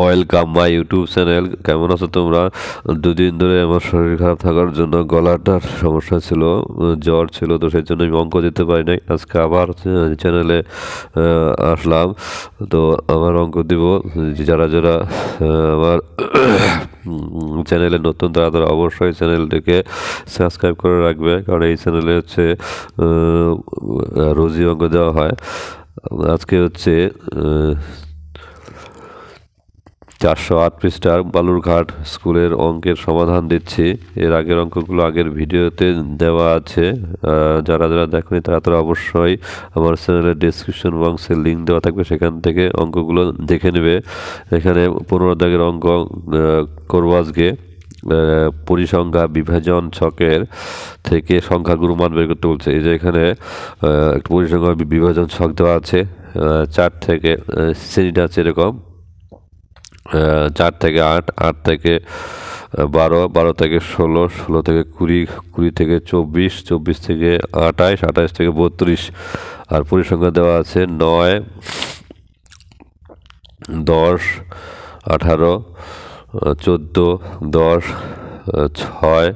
Welcome my YouTube channel. কেমন আছো তোমরা? দুদিন ধরে আমার শরীর খারাপ থাকার জন্য গলাটার সমস্যা ছিল, জ্বর ছিল, তো সেই জন্য আমি অঙ্ক দিতে পারি নাই। আজকে আবার চ্যানেলে আসলাম। তো আমার অঙ্ক দিব। যারা যারা আমার চ্যানেলে নতুন তারা তারা অবশ্যই চ্যানেলটিকে সাবস্ক্রাইব করে রাখবে, কারণ এই চ্যানেলে হচ্ছে রোজই অঙ্ক দেওয়া হয়। আজকে হচ্ছে 408 পৃষ্ঠার বালুরঘাট স্কুলের অঙ্কের সমাধান দিচ্ছি। এর আগের অঙ্কগুলো আগের ভিডিওতে দেওয়া আছে। যারা যারা দেখেনি তারা তারা অবশ্যই আমার চ্যানেলের ডিসক্রিপশন বক্সে লিঙ্ক দেওয়া থাকবে, সেখান থেকে অঙ্কগুলো দেখে নেবে। এখানে 15 দাগের অঙ্ক করবো আজকে। পরিসংখ্যা বিভাজন ছকের থেকে সংখ্যাগুরু মান বের করতে বলছে। এই যে এখানে একটা পরিসংখ্যা বিভাজন ছক দেওয়া আছে। 4 থেকে শ্রেণীটা আছে এরকম, 4 থেকে 8, 8 থেকে 12, 12 থেকে 16, 16 থেকে 20, 20 থেকে 24, 24 থেকে 28, 28 থেকে 32। আর পরিসংখ্যা দেওয়া আছে 9, 10, 18, 14, 10, 6,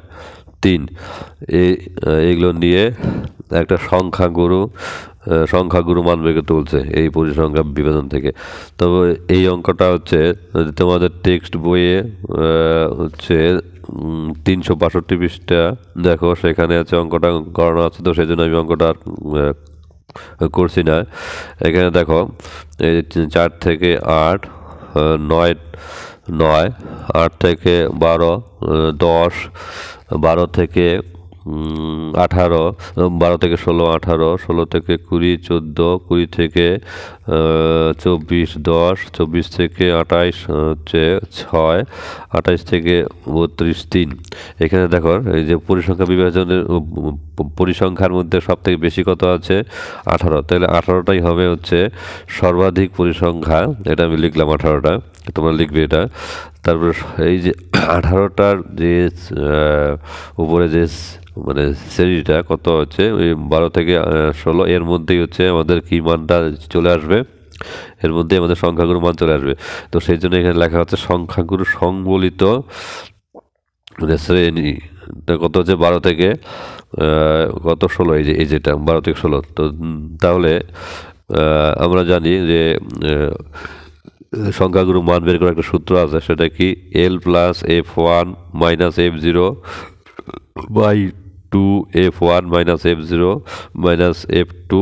3। এইগুলো নিয়ে একটা সংখ্যাগুরু মান বের করতে বলছে এই পরিসংখ্যা বিভাজন থেকে। তবে এই অঙ্কটা হচ্ছে তোমাদের টেক্সট বইয়ে হচ্ছে 362 পৃষ্ঠা দেখো, সেখানে আছে অঙ্কটা করানো আছে, তো সেই জন্য আমি অঙ্কটা করছি না। এখানে দেখো এই 4 থেকে 8, 9, 9, 8 থেকে 12, 10, 12 থেকে 18, 12 থেকে 16, 18, 16 থেকে 20, 14, 20 থেকে 24, 10, 24 থেকে 28 হচ্ছে 6, 28 থেকে 32, 3। এখানে দেখো এই যে পরিসংখ্যা বিভাজনের পরিসংখ্যার মধ্যে সব থেকে বেশি কত আছে? 18। তাহলে 18টাই হবে হচ্ছে সর্বাধিক পরিসংখ্যা। এটা আমি লিখলাম 18টা, তোমরা লিখবে এটা। তারপর এই যে 18টার যে উপরে যে মানে শ্রেণীটা কত হচ্ছে, ওই 12 থেকে 16, এর মধ্যেই হচ্ছে আমাদের কি মানটা চলে আসবে, এর মধ্যে আমাদের সংখ্যাগুরু মান চলে আসবে। তো সেই জন্য এখানে লেখা হচ্ছে সংখ্যাগুরু সংবলিত শ্রেণী। কত হচ্ছে 12 থেকে কত 16, এই যেটা 12 থেকে 16। তো তাহলে আমরা জানি যে সংখ্যাগুরু মান বের করার একটা সূত্র আছে, সেটা কি L plus F1 minus F0 by 2 F1 minus F0 minus F2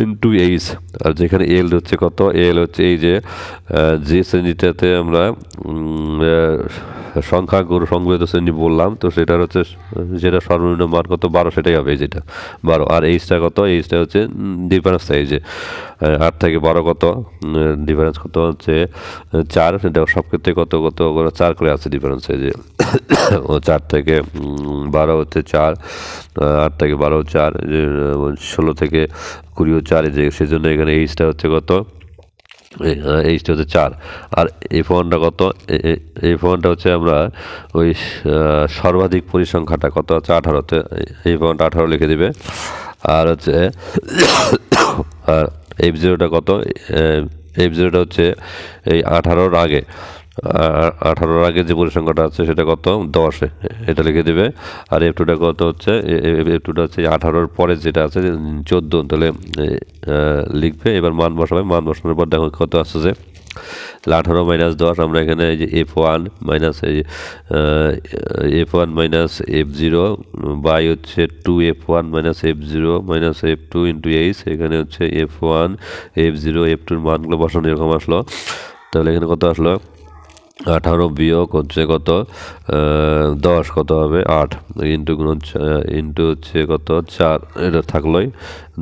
into H. আর যেখানে এল হচ্ছে কত, এল হচ্ছে এই যে শ্রেণীটাতে আমরা সংখ্যাগুরু সংবলিত শ্রেণী বললাম, তো সেটার হচ্ছে যেটা সর্বনিম্ন মান কত 12, সেটাই হবে যেটা 12। আর এইচটা কত, এইচটা হচ্ছে ডিফারেন্সটা, এই যে 8 থেকে 12 কত ডিফারেন্স কত হচ্ছে 4। সেটা সব ক্ষেত্রে কত কত 4 করে আছে ডিফারেন্স। এই যে ও 4 থেকে 12 হচ্ছে 4, 8 থেকে 12 4, 16 থেকে 20 4। এই যে সেজন্য এখানে এইচটা হচ্ছে কত, এইচটা হচ্ছে 4। আর F1টা কত, F1টা হচ্ছে আমরা ওই সর্বাধিক পরিসংখ্যাটা কত হচ্ছে 18তে, F1টা 18 লিখে দিবে। আর হচ্ছে আর F0টা কত, F0টা হচ্ছে এই 18-র আগে, 18-র আগে যে পরিসংখ্যাটা আছে সেটা কত 10, এটা লিখে দেবে। আর F2টা কত হচ্ছে, F2টা হচ্ছে 18-র পরে যেটা আছে 14, তাহলে লিখবে। এবার মান বসাবে, মান বসানোর পর দেখো কত আসছে যে 18 মাইনাস 10। আমরা এখানে এই যে F1 minus F1 minus F0 by হচ্ছে 2F1 minus F0 minus F2 into H. এখানে হচ্ছে F1 F0 F2-র মানগুলো বসানো এরকম আসলো। তাহলে এখানে কত আসলো, 18 বিয়োগ হচ্ছে কত 10, কত হবে 8, ইন্টু গুণ ইন্টু হচ্ছে কত 4, এটা থাকলোই।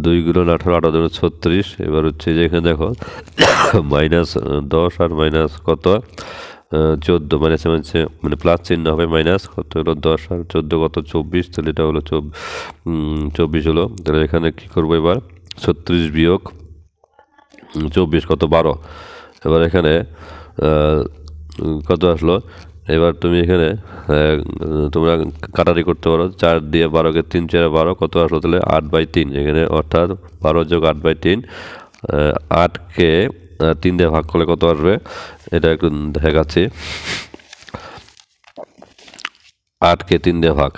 2 গুণ 18, 18 দুগুণ 36। এবার হচ্ছে যে এখানে দেখো মাইনাস 10 আর মাইনাস কত 14, মাইনাস মানে প্লাস চিহ্ন হবে, মাইনাস কত হলো 10 আর 14 কত 24, তাহলে এটা হলো 24 হলো। তাহলে এখানে কী করবো এবার, 36 বিয়োগ 24 কত 12। এবার এখানে কত আসলো, এবার তুমি এখানে তোমরা কাটারি করতে পারো, 4 দিয়ে 12কে 3 4 12 কত আসলো, তাহলে 8/3 এখানে, অর্থাৎ 12 যোগ 8/3, 8কে 3 দিয়ে ভাগ করলে কত আসবে এটা একটু দেখাচ্ছি। 8কে 3 দিয়ে ভাগ,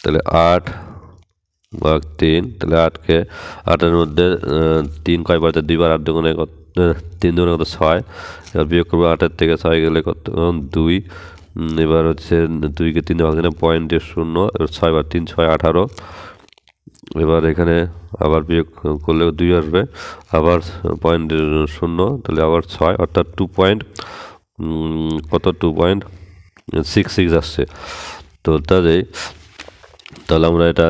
তাহলে 8 ভাগ 3, তাহলে 8এর মধ্যে 3 কয়বার, 2 বার, 8 দুগুণে কত, 3 দুগুণে কত 6, এবার বিয়োগ করবো 8-এর থেকে 6 গেলে কত 2, এবার হচ্ছে 2কে 3 দিয়ে ভাগ দিলে 0.0, এবার 6 বার 3 6 18, এবার এখানে আবার বিয়োগ করলে 2 আসবে, আবার 0.0, তাহলে আবার 6, অর্থাৎ 2.66 আসছে। তো তাহলে আমরা এটা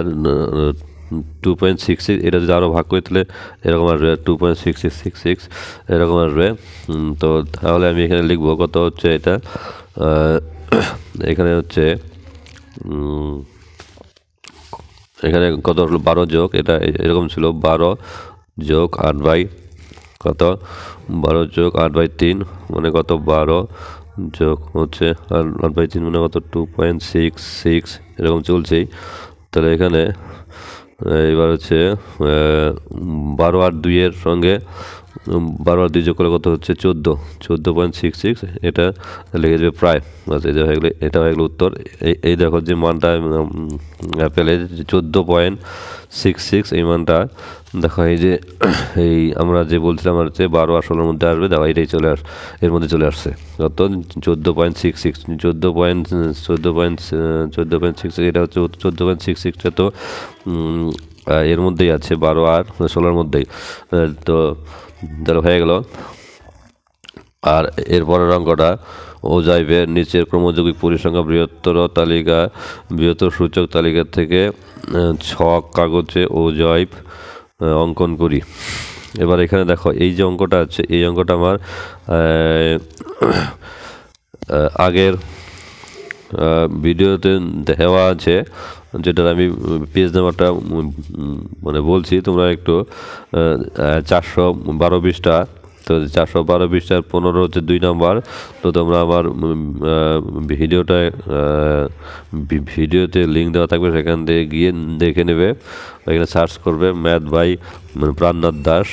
2.66, এটা যদি আরও ভাগ করি তাহলে এরকম আসবে 2.6666 এরকম আসবে। তো তাহলে আমি এখানে লিখবো কত হচ্ছে এটা, এখানে হচ্ছে এখানে কত হলো 12 যোগ, এটা এরকম ছিল 12 যোগ 8 বাই কত, 12 যোগ 8/3 মানে কত, 12 যোগ হচ্ছে 8/3 মানে কত 2.66 এরকম চলছেই। তাহলে এখানে এবার হচ্ছে 12 আর 2 এর সঙ্গে 12 আর 2 যোগ করে কত হচ্ছে 14.66, এটা লিখে দেবে প্রায়। আচ্ছা, এটা হয়ে গেলো উত্তর। এই দেখো যে মানটা পেলে 14.66, এই মানটা দেখো এই যে এই আমরা যে বলছিলাম হচ্ছে 12 আর 16-এর মধ্যে আসবে, দেখো এটাই এর মধ্যে চলে আসছে কত 14.66, 14.66, এটা হচ্ছে 14.66টা তো এর মধ্যেই আছে 12 আর 16-এর মধ্যেই। তো তাহলে হয়ে গেল। আর এরপরের অঙ্কটা ওজাইভের নিচের ক্রমযৌগিক পরিসংখ্যা বৃহত্তর সূচক তালিকা থেকে ছক কাগজে ওজাইভ অঙ্কন করি। এবার এখানে দেখো এই যে অঙ্কটা আছে, এই অঙ্কটা আমার আগের ভিডিওতে দেওয়া আছে, যেটা আমি পেজ নাম্বারটা মানে বলছি, তোমরা একটু 412 পৃষ্ঠা, তো 412 পৃষ্ঠার 15 হচ্ছে 2 নম্বর। তো তোমরা আমার ভিডিওতে লিঙ্ক দেওয়া থাকবে, সেখান থেকে গিয়ে দেখে নেবে, এখানে সার্চ করবে math by Prannath Das,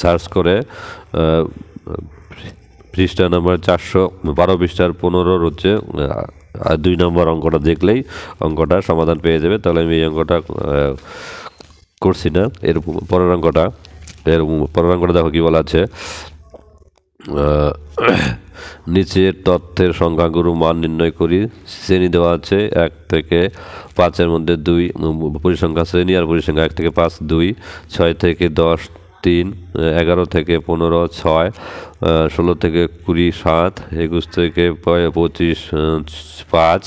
search করে পৃষ্ঠা নাম্বার 412 পৃষ্ঠার 15 হচ্ছে 2 নম্বর অঙ্কটা দেখলেই অঙ্কটা সমাধান পেয়ে যাবে। তাহলে আমি এই অঙ্কটা করছি না, এর পরের অঙ্কটা দেখো কি বলা আছে। নিচের তথ্যের সংখ্যাগুরু মান নির্ণয় করি। শ্রেণী দেওয়া আছে 1 থেকে 5-এর মধ্যে 2, পরিসংখ্যা শ্রেণী, আর পরিসংখ্যা 1 থেকে 5 2, 6 থেকে 10 3, 11 থেকে 15 6, 16 থেকে 20 7, 21 থেকে 25 5,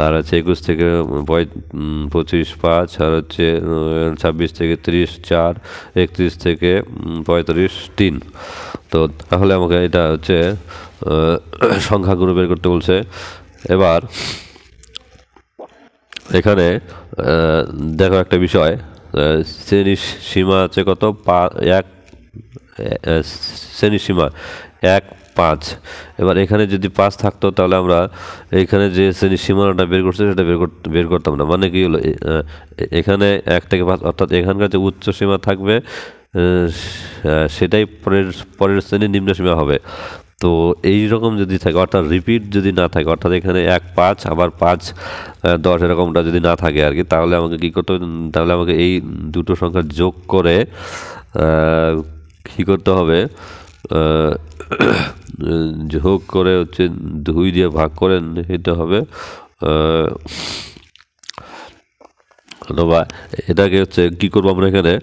আর হচ্ছে 21 থেকে 25 5, আর হচ্ছে 26 থেকে 30 4, 31 থেকে 35 3। তো তাহলে আমাকে এটা হচ্ছে সংখ্যাগুলো বের করতে বলছে। এবার এখানে দেখো একটা বিষয়, শ্রেণীর সীমা আছে কত 1, শ্রেণীর সীমা 1 5। এবার এখানে যদি 5 থাকতো তাহলে আমরা এখানে যে শ্রেণীর সীমানাটা বের করছি সেটা বের করতাম না। মানে কি হলো, এখানে 1 থেকে 5 অর্থাৎ এখানকার যে উচ্চ সীমা থাকবে সেটাই পরের শ্রেণীর নিম্ন সীমা হবে। তো এই রকম যদি থাকে, অর্থাৎ রিপিট যদি না থাকে, অর্থাৎ এখানে 1 5 আবার 5 10 এরকমটা যদি না থাকে আর কি, তাহলে আমাকে কী করতে হবে, তাহলে আমাকে এই দুটো সংখ্যা যোগ করে কী করতে হবে, যোগ করে হচ্ছে 2 দিয়ে ভাগ করে নিতে হবে, অথবা এটাকে হচ্ছে কী করবো আমরা এখানে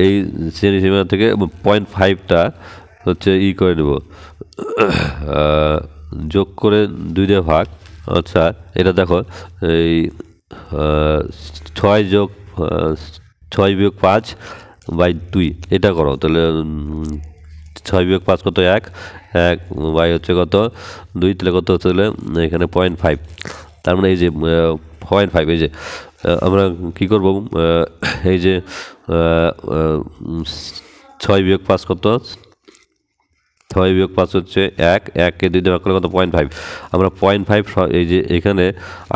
এই শ্রেণী সীমা থেকে 0.5টা হচ্ছে করে নেব, যোগ করে 2 দিয়ে ভাগ। আচ্ছা, এটা দেখো এই 6 যোগ 6 বিয়োগ 5/2 এটা করো, তাহলে 6 বিয়োগ 5 কত 1 বাই হচ্ছে কত 2, তাহলে কত হচ্ছে, তাহলে এখানে 0.5, তার মানে এই যে 0.5, এই যে আমরা কী করবো, এই যে 6 বিয়োগ 5 কত, 6 বিয়োগ 5 হচ্ছে 1, 1কে 2 দিয়ে ভাগ করলে কত 0.5, আমরা 0.5 এই যে এখানে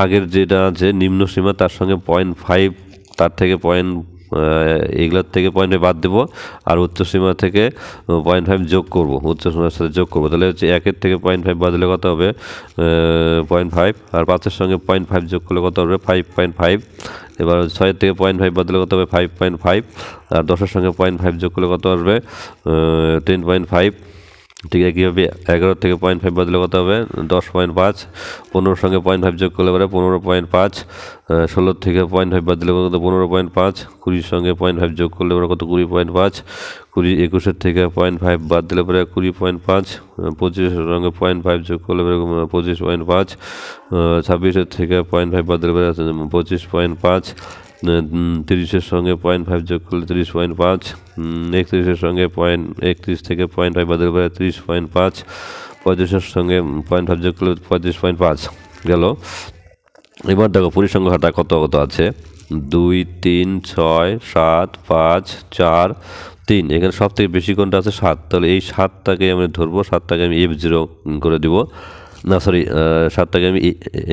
আগের যেটা আছে নিম্ন সীমা তার সঙ্গে 0.5 তার থেকে এইগুলোর থেকে 0.5 বাদ দেবো আর উচ্চসীমা থেকে 0.5 যোগ করব, উচ্চসীমার সাথে যোগ করবো। তাহলে হচ্ছে 1-এর থেকে 0.5 বাদ দিলে কত হবে 0.5, আর 5-এর সঙ্গে 0.5 যোগ করলে কত হবে 5.5। এবার 6-এর থেকে 0.5 বাদ দিলে কত হবে 5.5, আর 10-এর সঙ্গে 0.5 যোগ করলে কত আসবে 10.5। ঠিক আছে, কীভাবে 11 থেকে 0.5 বাদ দিলে কত হবে 10.5, 15-এর সঙ্গে 0.5 যোগ করলে পরে 15.5, 16 থেকে 0.5 বাদ দিলে কত 15.5, 20-এর সঙ্গে 0.5 যোগ করলে পরে কত 20.5, 21-এর থেকে 0.5 বাদ দিলে পরে 20.5, 25-এর সঙ্গে 0.5 যোগ করলে পরে 25.5, 26-এর থেকে 0.5 বাদ দিলে পরে 25.5, 30-এর সঙ্গে 0.5 যোগ করলে 30.5, 31-এর সঙ্গে 31 থেকে 0.5 বাদ দিলে পরে 30.5, 35-এর সঙ্গে 0.5 যোগ করলে 35.5 গেল। এবার দেখো পরিসংখ্যাটা কত কত আছে 2, 3, 6, 7, 5, 4, 3। এখানে সব থেকে বেশি কোনটা আছে 7, তাহলে এই 7টাকে আমি ধরবো, 7টাকে আমি F0 করে দিব, না সরি 7টাকে আমি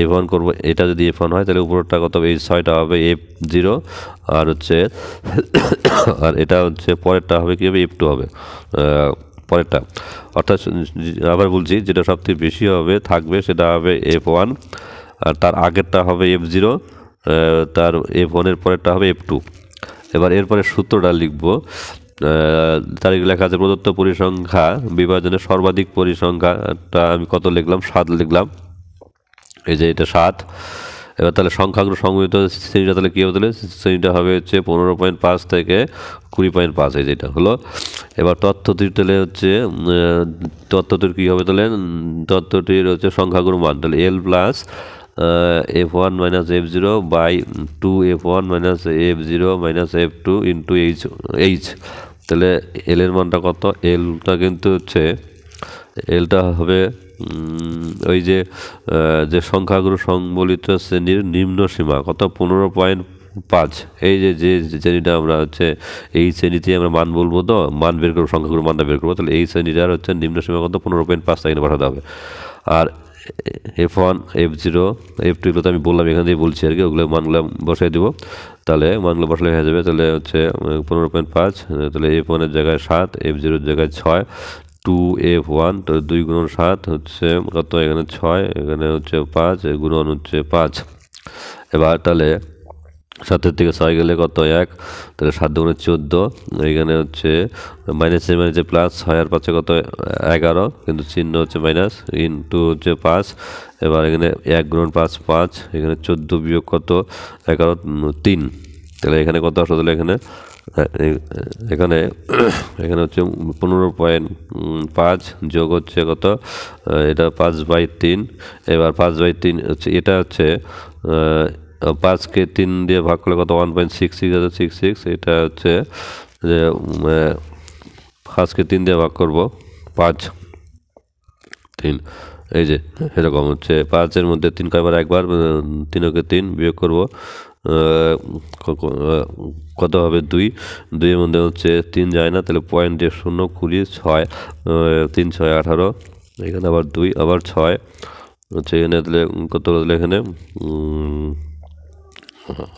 F1 করবো। এটা যদি F1 হয় তাহলে উপরটা কত হবে, এই 6টা হবে F0, আর হচ্ছে আর এটা হচ্ছে পরেরটা হবে কি হবে F2 হবে পরেরটা। অর্থাৎ আবার বলছি, যেটা সবথেকে বেশি হবে থাকবে সেটা হবে F1, আর তার আগেরটা হবে F0, তার F1-এর পরেরটা হবে F2। এবার এরপরে সূত্রটা লিখবো, তারিখ লেখা আছে প্রদত্ত পরিসংখ্যা বিভাজনের সর্বাধিক পরিসংখ্যাটা আমি কত লিখলাম 7 লিখলাম, এই যে এটা 7। এবার তাহলে সংখ্যাগুলো সংগঠিত শ্রেণীটা তাহলে কী হবে, তাহলে শ্রেণীটা হবে হচ্ছে 15.5 থেকে 20.5, এই যেটা হলো। এবার তথ্যটির তাহলে হচ্ছে তথ্যটির কী হবে, তাহলে তথ্যটির হচ্ছে সংখ্যাগুলো মান, তাহলে L plus F1 minus F0 by 2F1 minus F0 minus F2 into H। তাহলে L এর মানটা কত, Lটা কিন্তু হচ্ছে Lটা হবে ওই যে সংখ্যাগুলো সংবলিত শ্রেণীর নিম্ন সীমা কত 15.5। এই যে শ্রেণীটা আমরা হচ্ছে এই শ্রেণীতে আমরা মান বলবো, তো মান বের করবো, সংখ্যাগুলো মানটা বের করবো, তাহলে এই শ্রেণীটার হচ্ছে নিম্ন সীমা কত 15.5 এখানে পাঠাতে হবে। আর F1 F0 F2 এগুলো তো আমি বললাম, এখান থেকে বলছি আর কি, ওগুলো মানগুলো বসাই দেবো, তাহলে মানগুলো বসালে হয়ে যাবে। তাহলে হচ্ছে 15.5, তাহলে F1 এর জায়গায় 7, F0 এর জায়গায় 6, 2F1, তো 2 গুণন 7 হচ্ছে কত, এখানে 6, এখানে হচ্ছে 5, গুণন হচ্ছে 5। এবার তাহলে 7-এর থেকে 6 গেলে কত 1, তাহলে 7 গুণে 14, এখানে হচ্ছে মাইনাসে মাইনাসে প্লাস, 6 আর 5 কত 11, কিন্তু চিহ্ন হচ্ছে মাইনাস, ইন্টু হচ্ছে 5। এবার এখানে 1 গুণন 5 5, এখানে 14 বিয়োগ কত 11 3, তাহলে এখানে কত আসলে, তাহলে এখানে এখানে হচ্ছে 15.5 যোগ হচ্ছে কত, এটা 5/3। এবার 5/3 হচ্ছে, এটা হচ্ছে 5কে 3 দিয়ে ভাগ করলে কত 1.66, এটা হচ্ছে যে 5কে 3 দিয়ে ভাগ করবো 5 3, এই যে এরকম হচ্ছে 5-এর মধ্যে 3 কয়বার, একবার, 3-কে 3 বিয়োগ করবো কত হবে 2, 2-এর মধ্যে হচ্ছে 3 যায় না, তাহলে 0.0 20 6, 3 6 18, এখানে আবার 2 আবার 6 হচ্ছে, এখানে তাহলে কত হলো, এখানে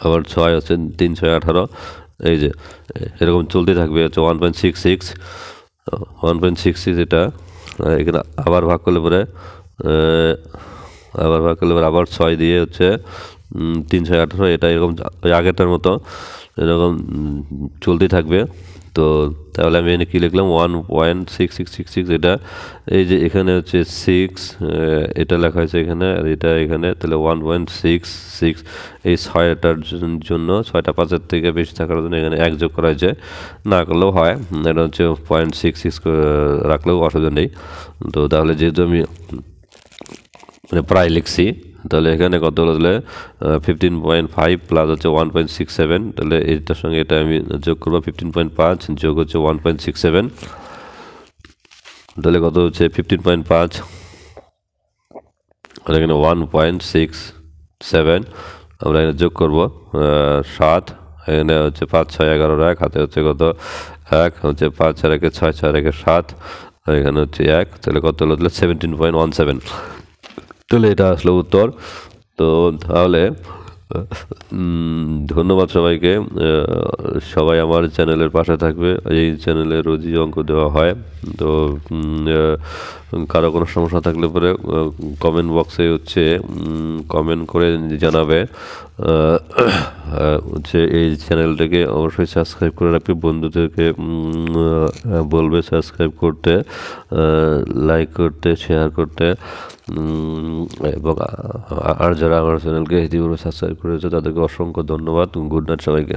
আবার 6 হচ্ছে 3 6 18, এই যে এরকম চলতে থাকবে হচ্ছে 1.66 এটা। এখানে আবার ভাগ করলে পরে আবার 6 দিয়ে হচ্ছে 3 6 18, এটা এরকম ওই আগেরটার মতো এরকম চলতেই থাকবে। তো তাহলে আমি এখানে কী লিখলাম 1.6666, এটা এই যে এখানে হচ্ছে 6, এটা লেখা হয়েছে এখানে, আর এটা এখানে, তাহলে 1.66, এই 6টার জন্য 6টা 5-এর থেকে বেশি থাকার জন্য এখানে 1 যোগ করা হয়েছে, না করলেও হয়, এটা হচ্ছে 0.66 রাখলেও অসুবিধা নেই। তো তাহলে যেহেতু আমি মানে প্রায় লিখছি, তাহলে এখানে কত হলো, তাহলে 15.5 প্লাস হচ্ছে 1.67, তাহলে এটার সঙ্গে এটা আমি যোগ করবো, 15.5 যোগ হচ্ছে 1.67, তাহলে কত হচ্ছে 15.5, আর এখানে 1.67 আমরা এখানে যোগ করবো 7, এখানে হচ্ছে 5 6 11 1, হাতে হচ্ছে কত 1, হচ্ছে 5 4 1 6 4 1 7, আর এখানে হচ্ছে 1, তাহলে কত হলো, তাহলে 17.17। তাহলে এটা আসলো উত্তর। তো তাহলে ধন্যবাদ সবাইকে। সবাই আমার চ্যানেলের পাশে থাকবে। এই চ্যানেলে রোজই অঙ্ক দেওয়া হয়। তো কারো কোনো সমস্যা থাকলে পরে কমেন্ট বক্সে হচ্ছে কমেন্ট করে জানাবে। হচ্ছে এই চ্যানেলটাকে অবশ্যই সাবস্ক্রাইব করে রাখবে, বন্ধুদেরকে বলবে সাবস্ক্রাইব করতে, লাইক করতে, শেয়ার করতে। এবং আর যারা আমার চ্যানেলকে ইতিপূর্বে সাবস্ক্রাইব করেছে তাদেরকে অসংখ্য ধন্যবাদ। গুড নাইট সবাইকে।